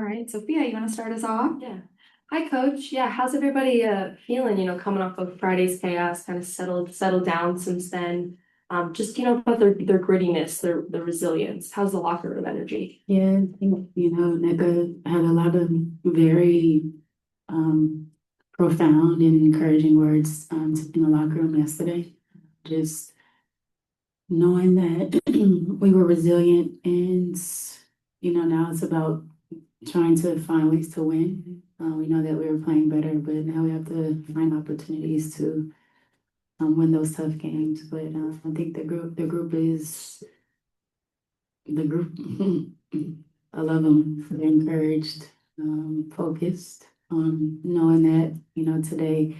right, Sophia, you want to start us off? Yeah. Hi, Coach. Yeah, how's everybody feeling, coming off of Friday's chaos, kind of settled down since then? Just, about their grittiness, their resilience. How's the locker room energy? Yeah, I think, NECA had a lot of very um, profound and encouraging words in the locker room yesterday. Just knowing that we were resilient and, now it's about trying to find ways to win. We know that we were playing better, but now we have to find opportunities to win those tough games. But I think the group is the group. I love them. They're encouraged, focused on knowing that, today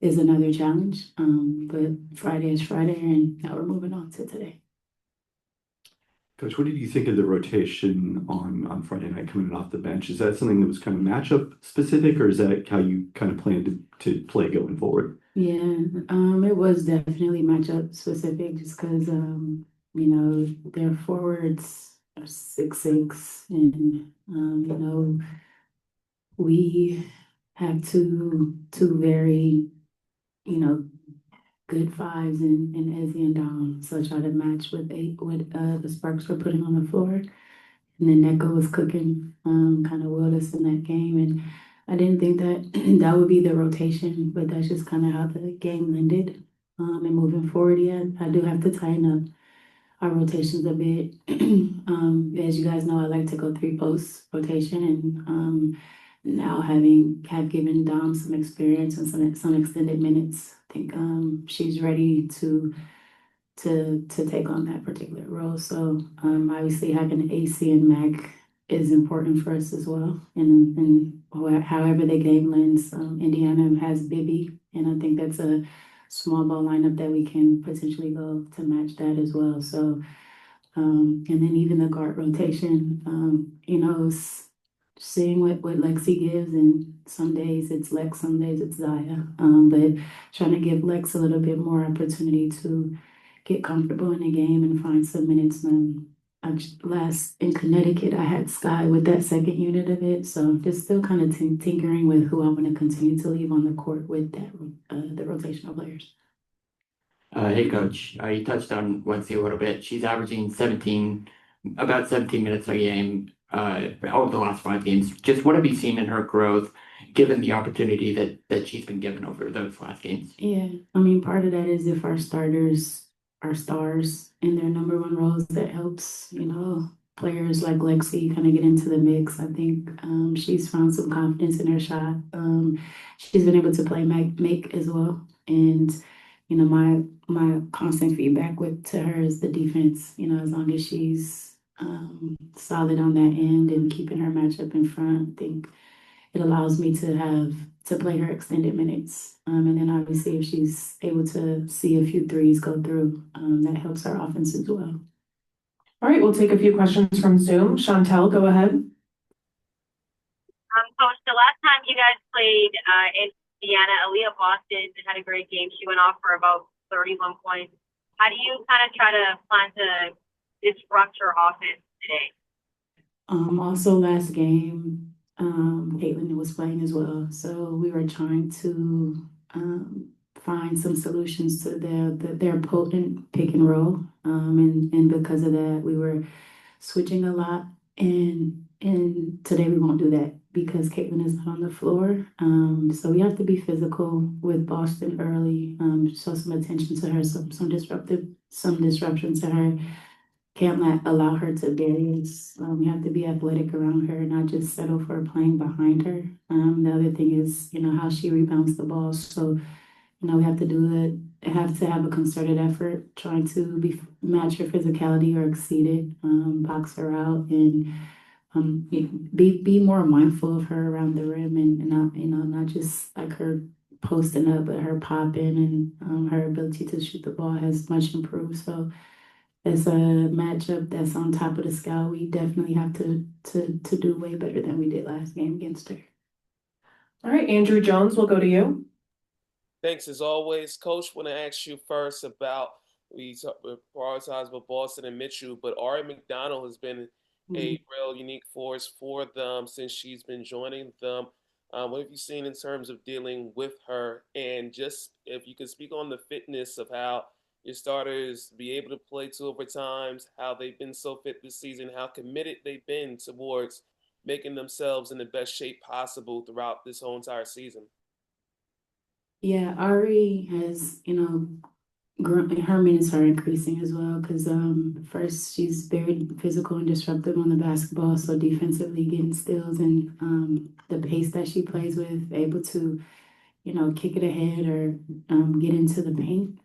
is another challenge. But Friday is Friday, and now we're moving on to today. Coach, what did you think of the rotation on Friday night coming off the bench? Is that something that was kind of matchup specific, or is that how you kind of plan to play going forward? Yeah, it was definitely matchup specific just because, their forwards are 6'6", and, we have two very, you know, good fives and Ezzy and Dom. So I try to match with the Sparks were putting on the floor. And then Neko was cooking, kind of willed us in that game. And I didn't think that that would be the rotation, but that's just kind of how the game ended. And moving forward, yeah, I do have to tighten up our rotations a bit. As you guys know, I like to go three post rotation, and now have given Dom some experience and some extended minutes. I think she's ready to take on that particular role. So obviously having AC and Mac is important for us as well. And however the game lands, Indiana has Bibby, and I think that's a small ball lineup that we can potentially go to match that as well. So and then even the guard rotation, seeing what Lexi gives, and some days it's Lex, some days it's Zaya. But trying to give Lex a little bit more opportunity to get comfortable in the game and find some minutes. And last in Connecticut, I had Sky with that second unit of it. So just still kind of tinkering with who I want to continue to leave on the court with that the rotational players. Hey, Coach. You touched on Wednesday a little bit. She's averaging about 17 minutes a game over the last 5 games. Just what have you seen in her growth, given the opportunity that she's been given over those last games? Yeah, I mean, part of that is if our starters are stars in their number one roles, that helps, players like Lexi kind of get into the mix. I think she's found some confidence in her shot. She's been able to play make as well. And, my constant feedback to her is the defense, as long as she's solid on that end and keeping her matchup in front, I think it allows me to play her extended minutes. And then obviously if she's able to see a few threes go through, that helps our offense as well. All right, we'll take a few questions from Zoom. Chantel, go ahead. Coach, the last time you guys played in Indiana, Aaliyah Boston had a great game. She went off for about 31 points. How do you kind of try to plan to disrupt her offense today? Also last game, Caitlin was playing as well. So we were trying to find some solutions to their potent pick and roll. And because of that, we were switching a lot. And today we won't do that because Caitlin is not on the floor. So we have to be physical with Boston early, show some attention to her, some disruption to her. Can't allow her to bury us. We have to be athletic around her, not just settle for playing behind her. The other thing is, how she rebounds the ball. So, we have to have a concerted effort, trying to match her physicality or exceed it, box her out, and be more mindful of her around the rim, and not just like her posting up, but her popping, and her ability to shoot the ball has much improved. So as a matchup that's on top of the scale, we definitely have to do way better than we did last game against her. All right, Andrew Jones, we'll go to you. Thanks as always, Coach. Want to ask you first about we prioritize with Boston and Mitchell, but Ari McDonald has been a real unique force for them since she's been joining them. What have you seen in terms of dealing with her? And just if you could speak on the fitness of how your starters be able to play 2 overtimes, how they've been so fit this season, how committed they've been towards making themselves in the best shape possible throughout this whole entire season. Yeah, Ari has, her minutes are increasing as well because first she's very physical and disruptive on the basketball, so defensively getting steals and the pace that she plays with, able to kick it ahead or get into the paint.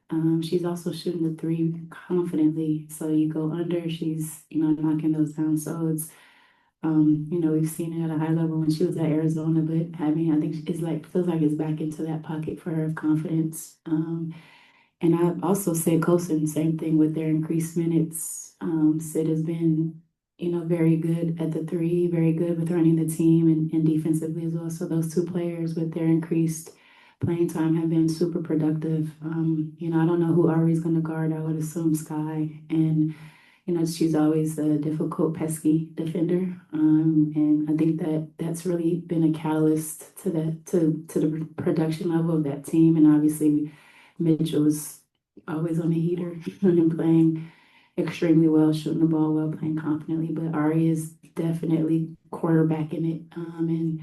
She's also shooting the three confidently, so you go under, she's knocking those down. So it's we've seen it at a high level when she was at Arizona, but I think it's like feels like it's back into that pocket for her of confidence. And I also say Colson, same thing with their increased minutes. Sid has been, very good at the three, very good with running the team and defensively as well. So those two players with their increased playing time have been super productive. I don't know who Ari's going to guard. I would assume Sky. And, she's always a difficult, pesky defender. And I think that that's really been a catalyst to the production level of that team. And obviously, Mitchell was always on the heater and playing extremely well, shooting the ball well, playing confidently. But Ari is definitely quarterbacking it and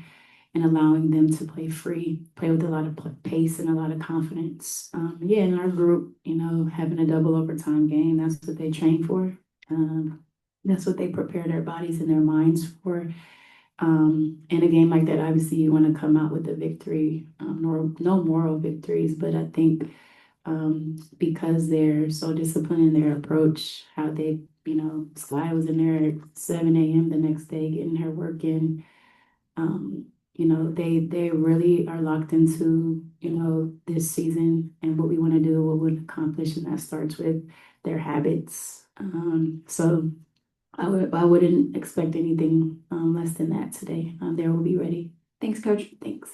allowing them to play free, play with a lot of pace and a lot of confidence. Yeah, in our group, having a double overtime game, that's what they train for. That's what they prepare their bodies and their minds for. In a game like that, obviously you want to come out with a victory, no moral victories, but I think because they're so disciplined in their approach, how they, Sky was in there at 7 a.m. the next day getting her work in. They really are locked into, this season and what we want to do, what we accomplish, and that starts with their habits. So I wouldn't expect anything less than that today. They will be ready. Thanks, Coach. Thanks.